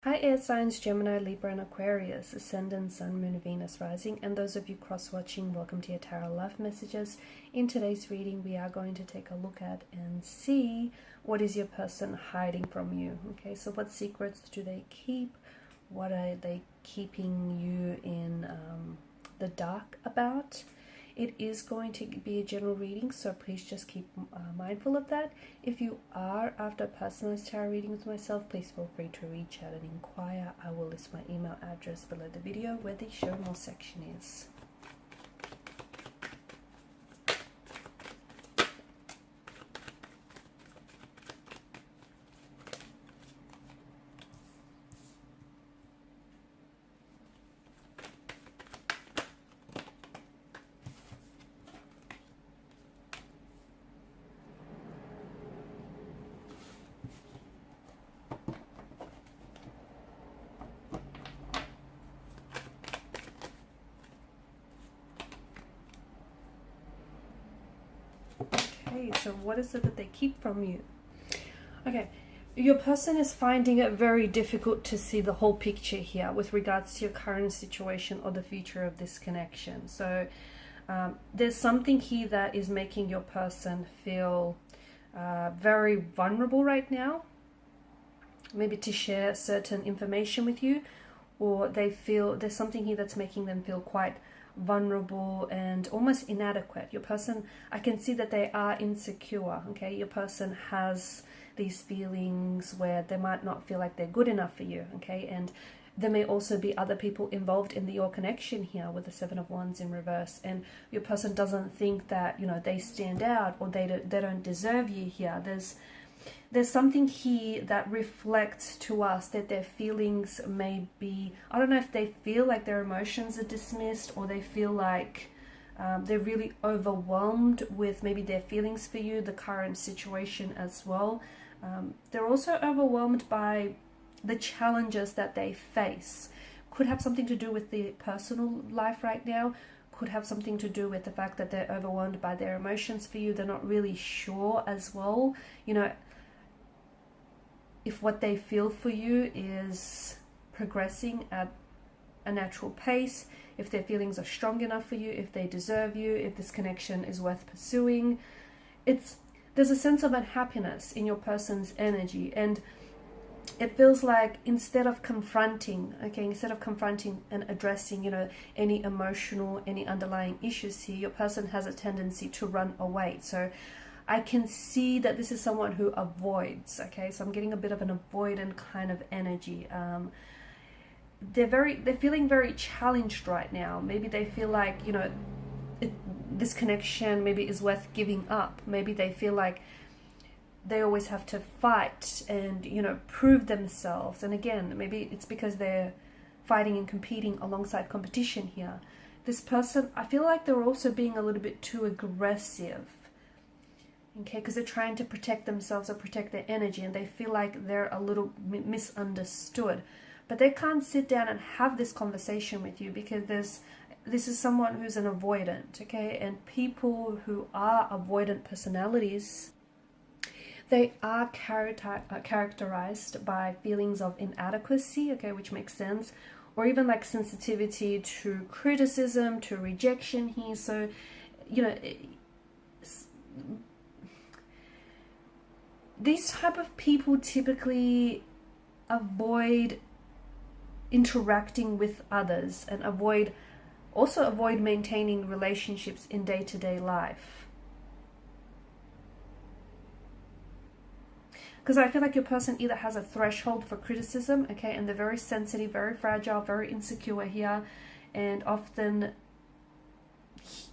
Hi air signs Gemini, Libra and Aquarius, Ascendant, Sun, Moon, Venus, Rising, and those of you cross-watching, welcome to your Tarot Love Messages. In today's reading, we are going to take a look at and see what is your person hiding from you. Okay, so what secrets do they keep? What are they keeping you in the dark about? It is going to be a general reading, so please just keep mindful of that. If you are after a personalized tarot reading with myself, please feel free to reach out and inquire. I will list my email address below the video where the show more section is. Okay, so what is it that they keep from you? Okay, your person is finding it very difficult to see the whole picture here with regards to your current situation or the future of this connection. So there's something here that is making your person feel very vulnerable right now, maybe to share certain information with you, or they feel there's something here that's making them feel quite vulnerable and almost inadequate. Your person, I can see that they are insecure. Okay, your person has these feelings where they might not feel like they're good enough for you. Okay, and there may also be other people involved in your connection here with the Seven of Wands in reverse, and your person doesn't think that, you know, they stand out or they don't deserve you here. There's something here that reflects to us that their feelings may be, I don't know if they feel like their emotions are dismissed, or they feel like they're really overwhelmed with maybe their feelings for you, the current situation as well. They're also overwhelmed by the challenges that they face. Could have something to do with the personal life right now, could have something to do with the fact that they're overwhelmed by their emotions for you. They're not really sure as well, you know, if what they feel for you is progressing at a natural pace, if their feelings are strong enough for you, if they deserve you, if this connection is worth pursuing. There's a sense of unhappiness in your person's energy, and it feels like instead of confronting and addressing, you know, any emotional, any underlying issues here, your person has a tendency to run away. So I can see that this is someone who avoids. Okay, so I'm getting a bit of an avoidant kind of energy. They're feeling very challenged right now. Maybe they feel like, you know, this connection maybe is worth giving up. Maybe they feel like they always have to fight and, you know, prove themselves. And again, maybe it's because they're fighting and competing alongside competition here. This person, I feel like they're also being a little bit too aggressive. Okay, because they're trying to protect themselves or protect their energy, and they feel like they're a little misunderstood. But they can't sit down and have this conversation with you because this is someone who's an avoidant. Okay, and people who are avoidant personalities, they are characterized by feelings of inadequacy, okay, which makes sense, or even like sensitivity to criticism, to rejection here. So, you know, these type of people typically avoid interacting with others and also avoid maintaining relationships in day-to-day life. Because I feel like your person either has a threshold for criticism, okay, and they're very sensitive, very fragile, very insecure here, and often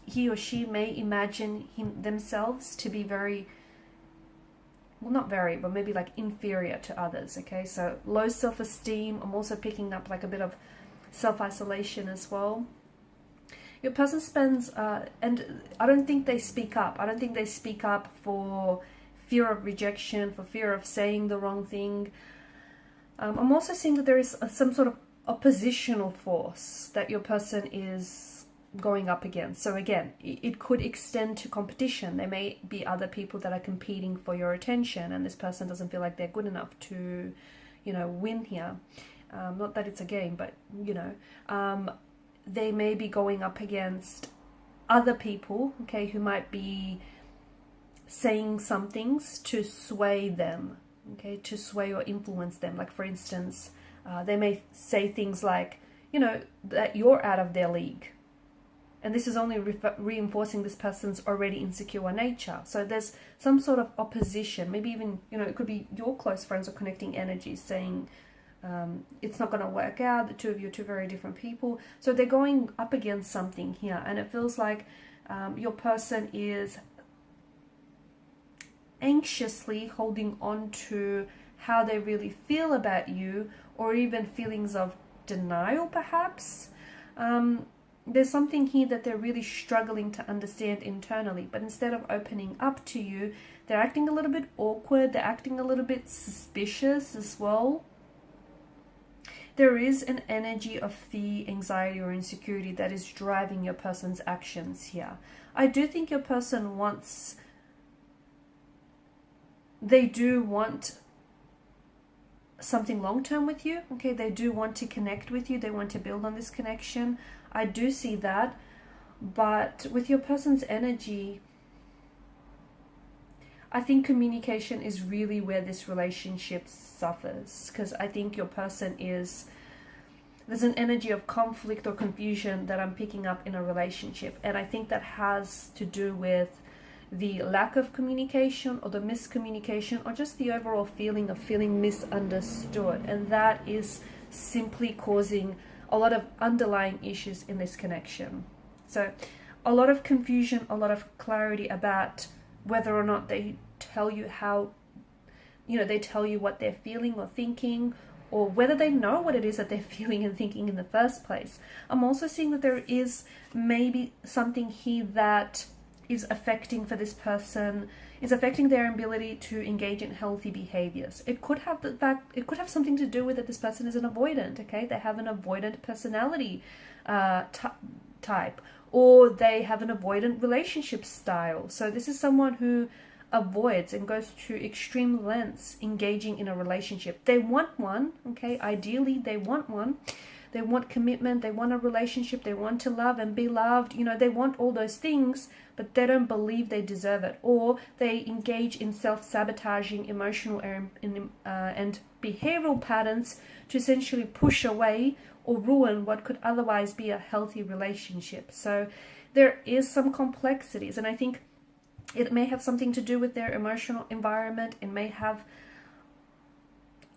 he or she may imagine themselves to be very, well, not very, but maybe like inferior to others. Okay, so low self-esteem. I'm also picking up like a bit of self-isolation as well. Your person spends and I don't think they speak up. I don't think they speak up for fear of rejection, for fear of saying the wrong thing. I'm also seeing that there is some sort of oppositional force that your person is going up against. So again, it could extend to competition. There may be other people that are competing for your attention, and this person doesn't feel like they're good enough to, you know, win here. Not that it's a game, but you know, they may be going up against other people, okay, who might be saying some things to sway them, okay, to sway or influence them. Like for instance, they may say things like, you know, that you're out of their league. And this is only reinforcing this person's already insecure nature. So there's some sort of opposition, maybe even, you know, it could be your close friends or connecting energies saying, it's not going to work out, the two of you are two very different people. So they're going up against something here, and it feels like your person is anxiously holding on to how they really feel about you, or even feelings of denial perhaps. There's something here that they're really struggling to understand internally, but instead of opening up to you, they're acting a little bit awkward, they're acting a little bit suspicious as well. There is an energy of fear, anxiety, or insecurity that is driving your person's actions here. I do think your person wants, they do want something long-term with you, okay? They do want to connect with you, they want to build on this connection. I do see that, but with your person's energy, I think communication is really where this relationship suffers, because I think your person is, there's an energy of conflict or confusion that I'm picking up in a relationship, and I think that has to do with the lack of communication or the miscommunication, or just the overall feeling of feeling misunderstood, and that is simply causing a lot of underlying issues in this connection. So a lot of confusion, a lot of clarity about whether or not they tell you how, you know, they tell you what they're feeling or thinking, or whether they know what it is that they're feeling and thinking in the first place. I'm also seeing that there is maybe something here that is affecting for this person, is affecting their ability to engage in healthy behaviors. It could have the fact, it could have something to do with that this person is an avoidant, okay? They have an avoidant personality type, or they have an avoidant relationship style. So this is someone who avoids and goes to extreme lengths engaging in a relationship. They want one, okay? Ideally, they want one. They want commitment, they want a relationship, they want to love and be loved, you know, they want all those things, but they don't believe they deserve it, or they engage in self-sabotaging emotional and behavioral patterns to essentially push away or ruin what could otherwise be a healthy relationship. So there is some complexities, and I think it may have something to do with their emotional environment. It may have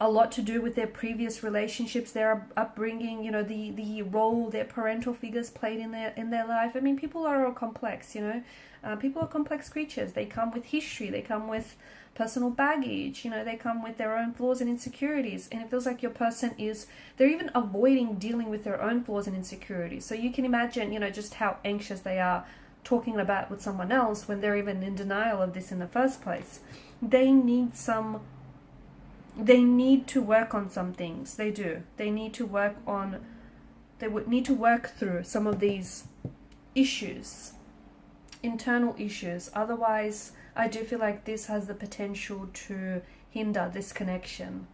a lot to do with their previous relationships, their upbringing, you know, the role their parental figures played in their life. I mean, people are all complex, you know. People are complex creatures. They come with history. They come with personal baggage. You know, they come with their own flaws and insecurities. And it feels like your person is, they're even avoiding dealing with their own flaws and insecurities. So you can imagine, you know, just how anxious they are talking about with someone else when they're even in denial of this in the first place. They need to work on some things. They do. They need to work on, they would need to work through some of these issues, internal issues. Otherwise, I do feel like this has the potential to hinder this connection.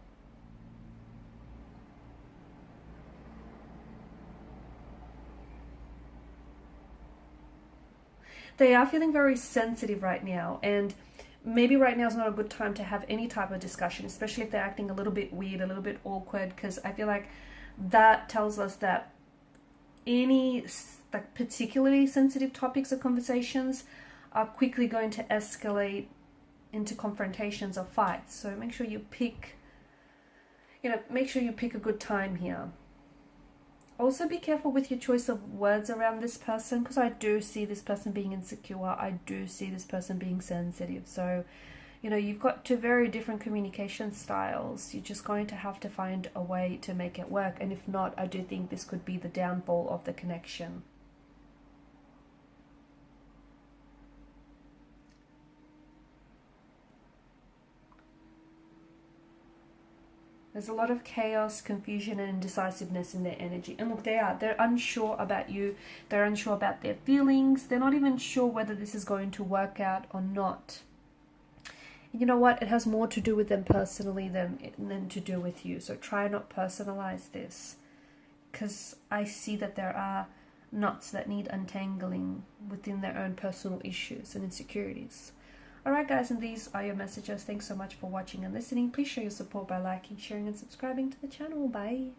They are feeling very sensitive right now, and maybe right now is not a good time to have any type of discussion, especially if they're acting a little bit weird, a little bit awkward, because I feel like that tells us that any like particularly sensitive topics or conversations are quickly going to escalate into confrontations or fights. So make sure you pick, make sure you pick a good time here. Also be careful with your choice of words around this person, because I do see this person being insecure. I do see this person being sensitive. So, you've got two very different communication styles. You're just going to have to find a way to make it work. And if not, I do think this could be the downfall of the connection. There's a lot of chaos, confusion, and indecisiveness in their energy. And look, they're unsure about you. They're unsure about their feelings. They're not even sure whether this is going to work out or not. You know what? It has more to do with them personally than to do with you. So try not personalize this, because I see that there are knots that need untangling within their own personal issues and insecurities. Alright guys, and these are your messages. Thanks so much for watching and listening. Please show your support by liking, sharing and subscribing to the channel. Bye.